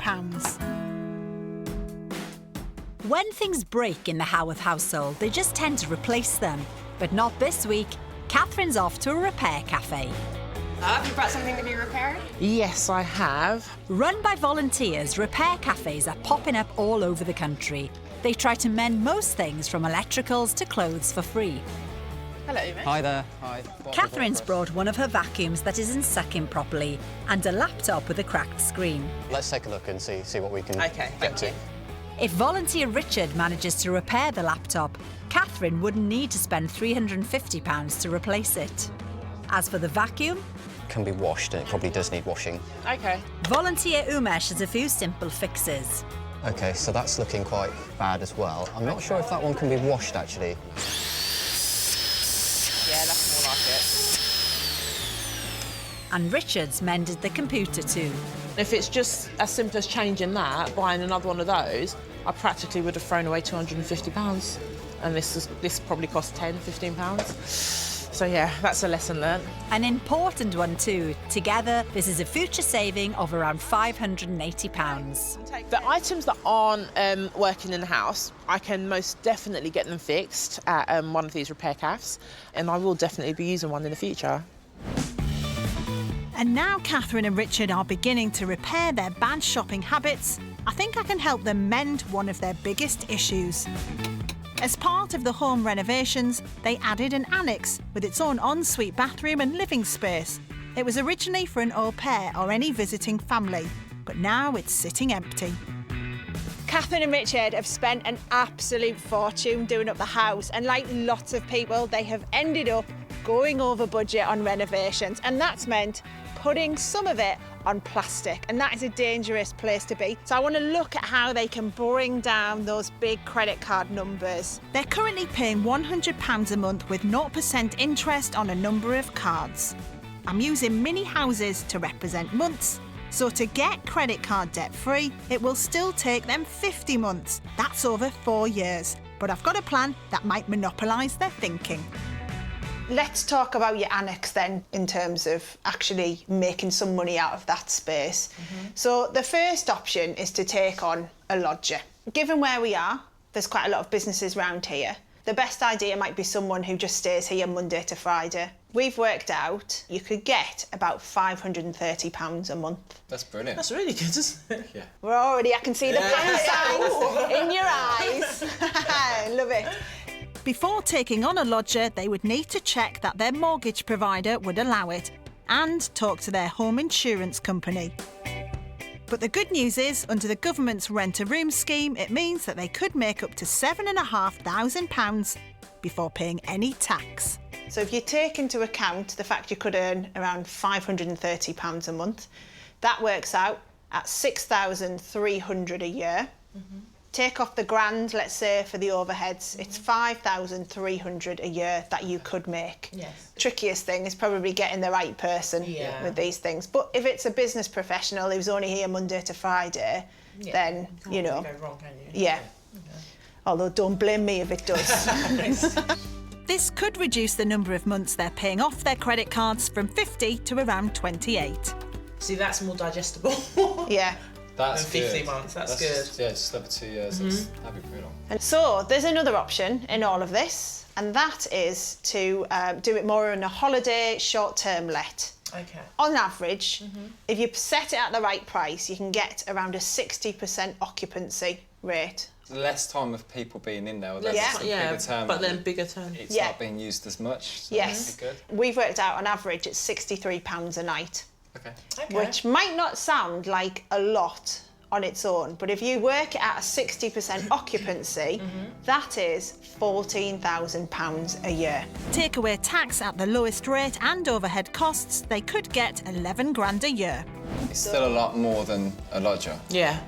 When things break in the Howarth household, they just tend to replace them. But not this week. Catherine's off to a repair cafe. Have you brought something to be repaired? Yes, I have. Run by volunteers, repair cafes are popping up all over the country. They try to mend most things from electricals to clothes for free. Hello, Miss. Hi there. Hi. Catherine's brought one of her vacuums that isn't sucking properly and a laptop with a cracked screen. Let's take a look and see what we can Okay, get to. If volunteer Richard manages to repair the laptop, Catherine wouldn't need to spend £350 to replace it. As for the vacuum, can be washed, and it probably does need washing. OK. Volunteer Umesh has a few simple fixes. OK, so that's looking quite bad as well. I'm not sure if that one can be washed, actually. Yeah, that's more like it. And Richard's mended the computer too. If it's just as simple as changing that, buying another one of those, I practically would have thrown away £250. And this probably cost £10, £15. So yeah, that's a lesson learnt. An important one too. Together, this is a future saving of around £580. The items that aren't working in the house, I can most definitely get them fixed at one of these repair cafes, and I will definitely be using one in the future. And now Catherine and Richard are beginning to repair their bad shopping habits. I think I can help them mend one of their biggest issues. As part of the home renovations, they added an annex with its own ensuite bathroom and living space. It was originally for an au pair or any visiting family, but now it's sitting empty. Catherine and Richard have spent an absolute fortune doing up the house, and like lots of people, they have ended up going over budget on renovations, and that's meant putting some of it on plastic, and that is a dangerous place to be. So I want to look at how they can bring down those big credit card numbers. They're currently paying £100 a month with 0% interest on a number of cards. I'm using mini houses to represent months, so to get credit card debt free, it will still take them 50 months. That's over 4 years. But I've got a plan that might monopolise their thinking. Let's talk about your annex then, in terms of actually making some money out of that space. So the first option is to take on a lodger. Given where we are, there's quite a lot of businesses around here. The best idea might be someone who just stays here Monday to Friday. We've worked out you could get about £530 a month. That's brilliant. That's really good, isn't it? Yeah. We're already, I can see the pound signs in your eyes. Love it. Before taking on a lodger, they would need to check that their mortgage provider would allow it and talk to their home insurance company. But the good news is, under the government's rent-a-room scheme, it means that they could make up to £7,500 before paying any tax. So if you take into account the fact you could earn around £530 a month, that works out at £6,300 a year. Take off the grand, let's say, for the overheads, it's £5,300 a year that you could make. Yes. Trickiest thing is probably getting the right person with these things. But if it's a business professional who's only here Monday to Friday, then, you know... Can't go wrong, can you? Yeah. Although don't blame me if it does. This could reduce the number of months they're paying off their credit cards from 50 to around 28. See, that's more digestible. Yeah. That's 50 good. months, that's good. Yeah, just over 2 years. That'd be pretty long. And so there's another option in all of this, and that is to do it more in a holiday short-term let. Okay. On average, if you set it at the right price, you can get around a 60% occupancy rate. Less time of people being in there, Yeah. bigger term. But then bigger term. It's not being used as much. So Yes. that'd be good. We've worked out on average it's £63 a night. Okay. Which might not sound like a lot on its own, but if you work it at a 60% occupancy, that is £14,000 a year. Take away tax at the lowest rate and overhead costs, they could get 11 grand a year. It's still a lot more than a lodger. Yeah.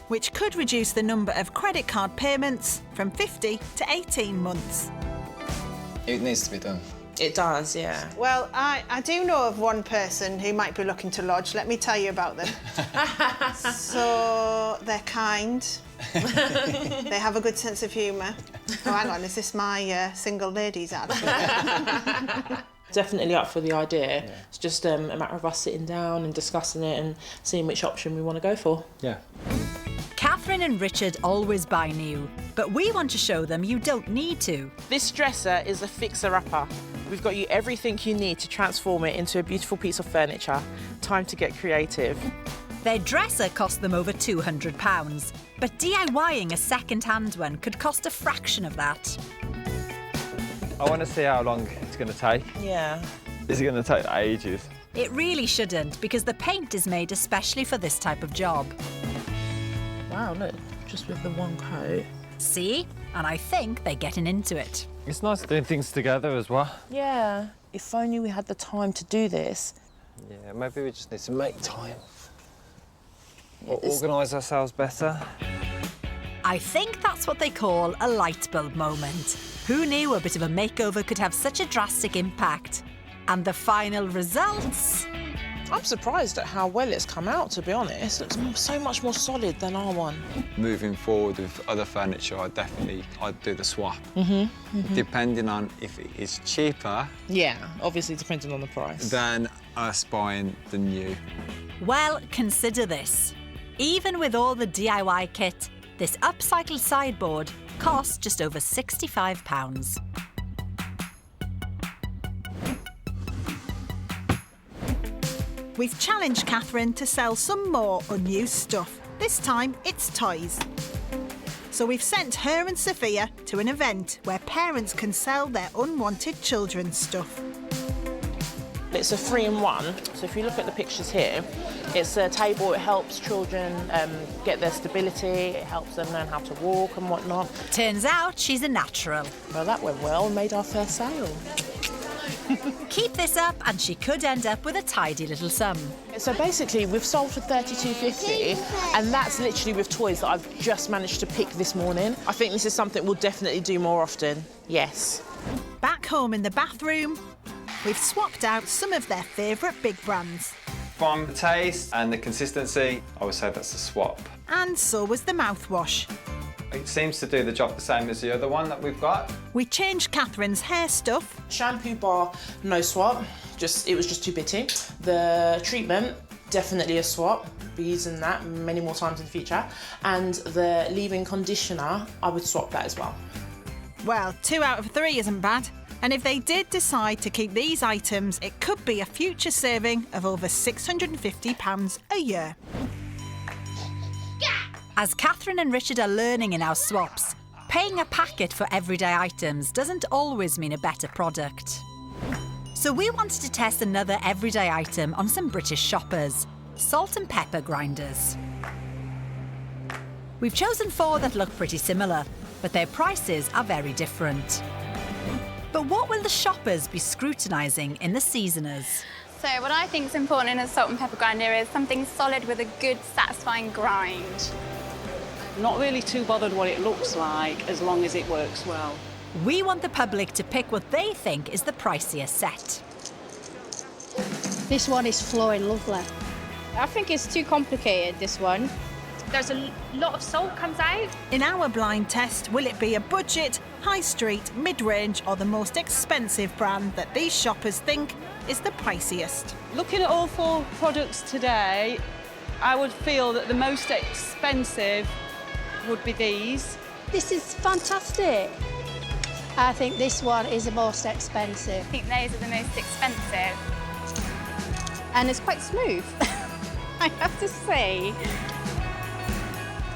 Which could reduce the number of credit card payments from 50 to 18 months. It needs to be done. It does, yeah. Well, I do know of one person who might be looking to lodge. Let me tell you about them. So, they're kind. They have a good sense of humour. Oh, hang on, is this my single ladies ad? Definitely up for the idea. Yeah. It's just a matter of us sitting down and discussing it and seeing which option we want to go for. Yeah. Catherine and Richard always buy new, but we want to show them you don't need to. This dresser is a fixer-upper. We've got you everything you need to transform it into a beautiful piece of furniture. Time to get creative. Their dresser cost them over £200, but DIYing a second-hand one could cost a fraction of that. I want to see how long it's going to take. Yeah. Is it going to take ages? It really shouldn't, because the paint is made especially for this type of job. Wow, look, just with the one coat. See? And I think they're getting into it. It's nice doing things together as well. Yeah. If only we had the time to do this. Yeah, maybe we just need to make time. Or organise ourselves better. I think that's what they call a light bulb moment. Who knew a bit of a makeover could have such a drastic impact? And the final results? I'm surprised at how well it's come out, to be honest. It looks so much more solid than our one. Moving forward with other furniture, I'd do the swap. Depending on if it is cheaper. Yeah, obviously depending on the price. Than us buying the new. Well, consider this. Even with all the DIY kit, this upcycled sideboard costs just over £65. We've challenged Catherine to sell some more unused stuff. This time, it's toys. So we've sent her and Sophia to an event where parents can sell their unwanted children's stuff. It's a 3-in-1, so if you look at the pictures here, it's a table. It helps children get their stability, it helps them learn how to walk and whatnot. Turns out she's a natural. Well, that went well and made our first sale. Keep this up and she could end up with a tidy little sum. So basically, we've sold for £32.50, and that's literally with toys that I've just managed to pick this morning. I think this is something we'll definitely do more often, yes. Back home in the bathroom, we've swapped out some of their favourite big brands. From the taste and the consistency, I would say that's a swap. And so was the mouthwash. It seems to do the job the same as the other one that we've got. We changed Catherine's hair stuff. Shampoo bar, no swap. It was just too bitty. The treatment, definitely a swap. Be using that many more times in the future. And the leave-in conditioner, I would swap that as well. Well, 2 out of 3 isn't bad. And if they did decide to keep these items, it could be a future saving of over £650 a year. As Catherine and Richard are learning in our swaps, paying a packet for everyday items doesn't always mean a better product. So we wanted to test another everyday item on some British shoppers, salt and pepper grinders. We've chosen 4 that look pretty similar, but their prices are very different. But what will the shoppers be scrutinising in the seasoners? So what I think is important in a salt and pepper grinder is something solid with a good, satisfying grind. Not really too bothered what it looks like, as long as it works well. We want the public to pick what they think is the priciest set. This one is flowing lovely. I think it's too complicated, this one. There's a lot of salt comes out. In our blind test, will it be a budget, high street, mid-range or the most expensive brand that these shoppers think is the priciest? Looking at all 4 products today, I would feel that the most expensive would be these. This is fantastic. I think this one is the most expensive. I think those are the most expensive. And it's quite smooth, I have to say.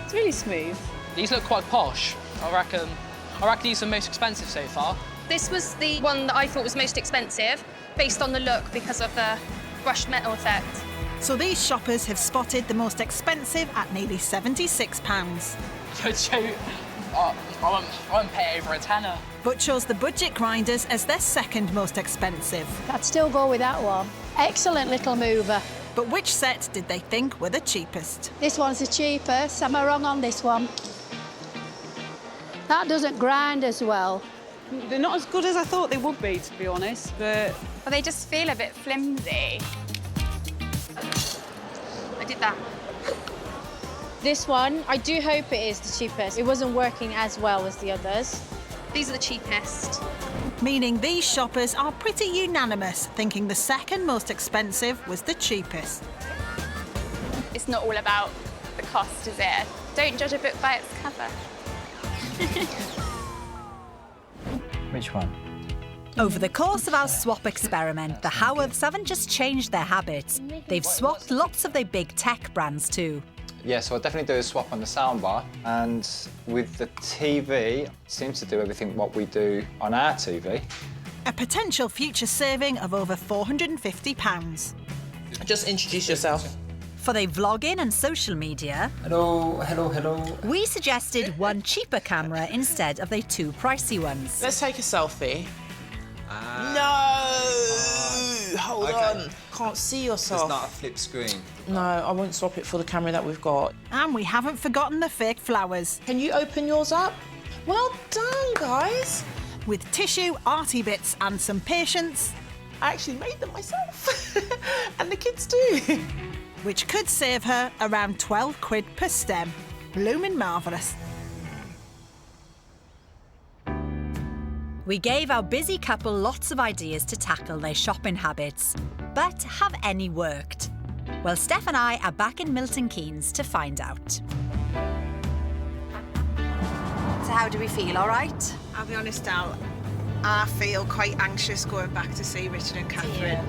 It's really smooth. These look quite posh. I reckon these are the most expensive so far. This was the one that I thought was most expensive, based on the look because of the brushed metal effect. So these shoppers have spotted the most expensive at nearly £76. I won't pay over a tenner. But chose the budget grinders as their second most expensive. I'd still go with that one. Excellent little mover. But which set did they think were the cheapest? This one's the cheapest. Am I wrong on this one? That doesn't grind as well. They're not as good as I thought they would be, to be honest, but... Well, they just feel a bit flimsy. I did that. This one, I do hope it is the cheapest. It wasn't working as well as the others. These are the cheapest. Meaning these shoppers are pretty unanimous, thinking the second most expensive was the cheapest. It's not all about the cost, is it? Don't judge a book by its cover. Which one? Over the course of our swap experiment, the Howarths haven't just changed their habits, they've swapped lots of their big tech brands too. Yeah, so I'll definitely do a swap on the soundbar, and with the TV, it seems to do everything what we do on our TV. A potential future saving of over £450. Just introduce yourself. For their vlogging and social media, Hello. we suggested one cheaper camera instead of their 2 pricey ones. Let's take a selfie. No! hold on. Can't see yourself. It's not a flip screen. No, I won't swap it for the camera that we've got. And we haven't forgotten the fake flowers. Can you open yours up? Well done, guys. With tissue, arty bits and some patience. I actually made them myself. And the kids too. Which could save her around 12 quid per stem. Bloomin' marvellous. We gave our busy couple lots of ideas to tackle their shopping habits. But have any worked? Well, Steph and I are back in Milton Keynes to find out. So how do we feel, all right? I'll be honest, Al, I feel quite anxious going back to see Richard and Catherine.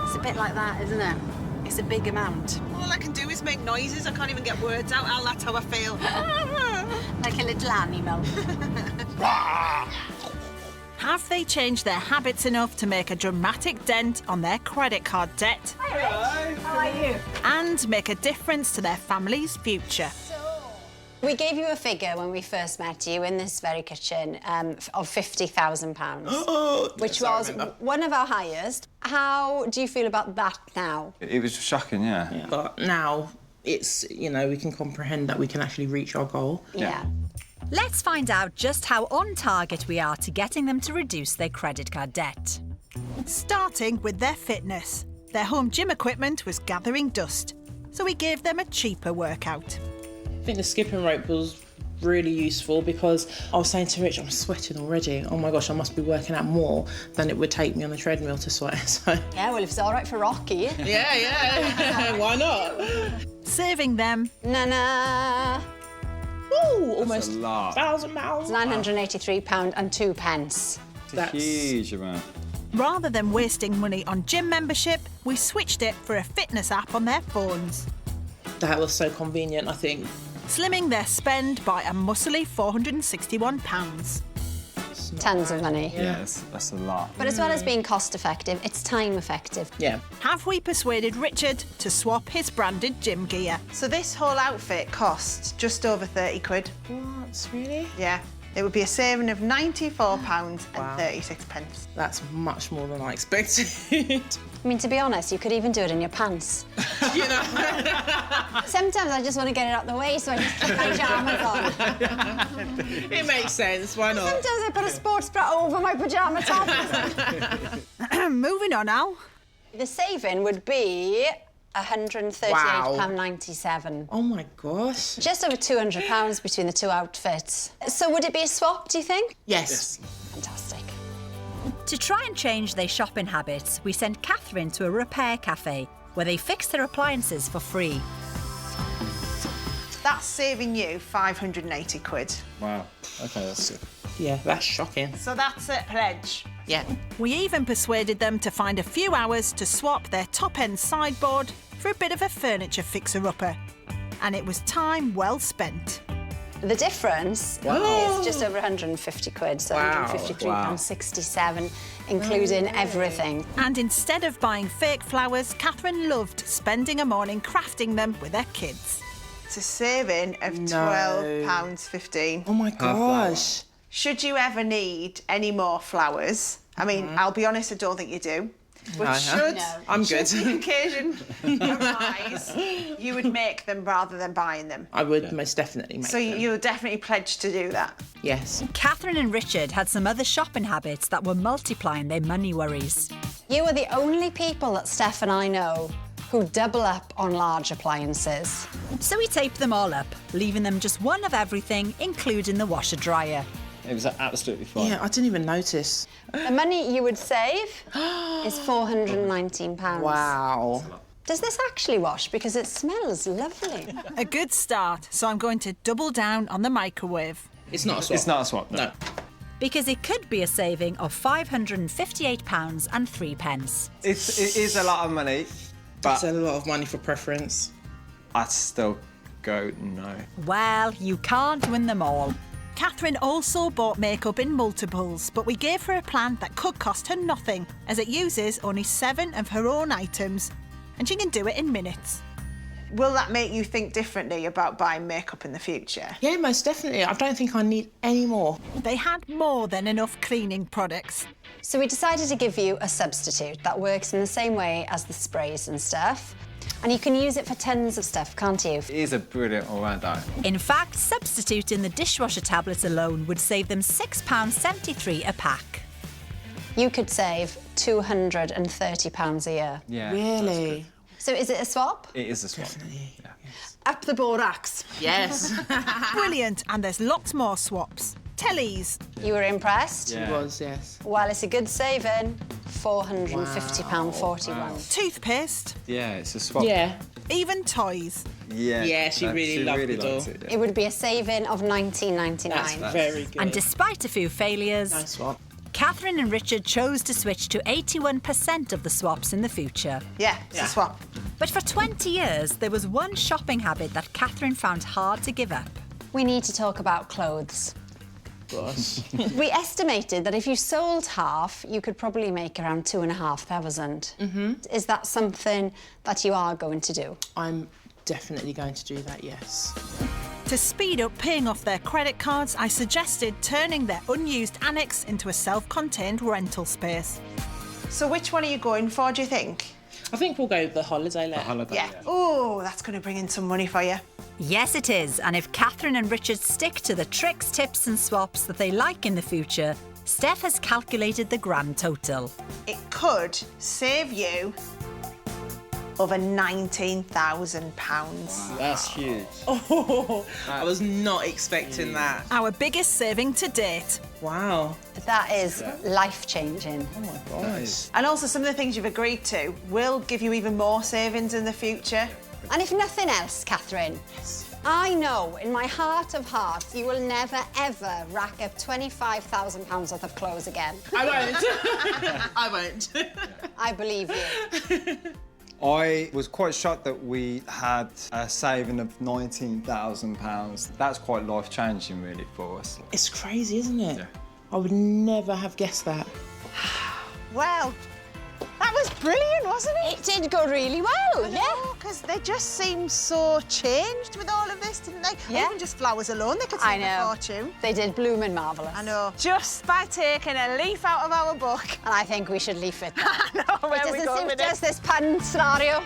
It's a bit like that, isn't it? It's a big amount. All I can do is make noises. I can't even get words out, Al. That's how I feel. Like a little animal. Have they changed their habits enough to make a dramatic dent on their credit card debt? Hello. How are you? And make a difference to their family's future? We gave you a figure when we first met you in this very kitchen of £50,000, which was one of our highest. How do you feel about that now? It was shocking, yeah. But now it's, you know, we can comprehend that we can actually reach our goal. Yeah. Let's find out just how on target we are to getting them to reduce their credit card debt. Starting with their fitness. Their home gym equipment was gathering dust, so we gave them a cheaper workout. I think the skipping rope was really useful because I was saying to Rich, I'm sweating already. Oh my gosh, I must be working out more than it would take me on the treadmill to sweat. So. Yeah, well, if it's all right for Rocky. Yeah. Why not? Saving them. Na-na. Ooh, almost £1,000. It's £983 and 2 pence. That's a huge amount. Rather than wasting money on gym membership, we switched it for a fitness app on their phones. That was so convenient, I think. Slimming their spend by a muscly £461. Tons of money. Yes, that's a lot. But as well as being cost effective, it's time effective. Yeah. Have we persuaded Richard to swap his branded gym gear? So this whole outfit costs just over 30 quid. What, really? Yeah. It would be a saving of £94 and 36 pence. That's much more than I expected. I mean, to be honest, you could even do it in your pants. You know? Sometimes I just want to get it out the way, so I just put my pyjamas on. It makes sense, why not? Sometimes I put a sports bra over my pyjama top. Moving on, Al. The saving would be £138.97. Oh my gosh. Just over £200 between the two outfits. So would it be a swap, do you think? Yes. Fantastic. To try and change their shopping habits, we sent Catherine to a repair cafe where they fix their appliances for free. That's saving you 580 quid. Wow. Okay, that's good. Yeah, that's shocking. So that's a pledge. Yeah. We even persuaded them to find a few hours to swap their top-end sideboard for a bit of a furniture fixer-upper. And it was time well spent. The difference is just over 150 quid, so £153.67, including everything. And instead of buying fake flowers, Catherine loved spending a morning crafting them with her kids. It's a saving of £12.15. Oh my gosh. Should you ever need any more flowers, I mean, I'll be honest, I don't think you do. But should the occasion arise, you would make them rather than buying them. I would most definitely make So them. you're definitely pledged to do that? Yes. Catherine and Richard had some other shopping habits that were multiplying their money worries. You are the only people that Steph and I know who double up on large appliances. So we taped them all up, leaving them just one of everything, including the washer-dryer. It was absolutely fine. Yeah, I didn't even notice. The money you would save is £419. Wow. Does this actually wash? Because it smells lovely. A good start, so I'm going to double down on the microwave. It's not a swap. It's not a swap, no. Because it could be a saving of £558 and 3 pence. It is a lot of money, but... It's a lot of money for preference. I'd still go no. Well, you can't win them all. Catherine also bought makeup in multiples, but we gave her a plan that could cost her nothing, as it uses only 7 of her own items, and she can do it in minutes. Will that make you think differently about buying makeup in the future? Yeah, most definitely. I don't think I need any more. They had more than enough cleaning products. So we decided to give you a substitute that works in the same way as the sprays and stuff. And you can use it for tons of stuff, can't you? It is a brilliant all-rounder. In fact, substituting the dishwasher tablets alone would save them £6.73 a pack. You could save £230 a year. Yeah. Really? So is it a swap? It is a swap. Definitely. Yeah. Up the borax. Yes. Brilliant, and there's lots more swaps. Tellies. You were impressed? It was, yes. Well, it's a good saving. £450.41. Toothpaste. Yeah, it's a swap. Yeah. Even toys. Yeah. Yeah, she really loved the door. liked it. It would be a saving of £19.99. That's very good. And despite a few failures, Nice swap. Catherine and Richard chose to switch to 81% of the swaps in the future. Yeah, it's a swap. But for 20 years, there was one shopping habit that Catherine found hard to give up. We need to talk about clothes. We estimated that if you sold half, you could probably make around 2,500. Is that something that you are going to do? I'm definitely going to do that, yes. To speed up paying off their credit cards, I suggested turning their unused annex into a self-contained rental space. So which one are you going for, do you think? I think we'll go with the holiday let. Yeah. Oh, that's going to bring in some money for you. Yes, it is. And if Catherine and Richard stick to the tricks, tips and swaps that they like in the future, Steph has calculated the grand total. It could save you over £19,000. That's huge. Oh, I was not expecting that. Our biggest saving to date. Wow. That is life-changing. Oh my gosh. And also some of the things you've agreed to will give you even more savings in the future. And if nothing else, Catherine, I know in my heart of hearts you will never, ever rack up £25,000 worth of clothes again. I won't. I won't. I believe you. I was quite shocked that we had a saving of £19,000. That's quite life-changing, really, for us. It's crazy, isn't it? Yeah. I would never have guessed that. Well, that was brilliant, wasn't it? It did go really well, yeah. Because they just seem so changed with all of this, didn't they? Yeah. Even just flowers alone, they could save a fortune. They did blooming marvellous. I know. Just by taking a leaf out of our book. And I think we should leave it there. I know, where It we doesn't going suit with us, this pun scenario.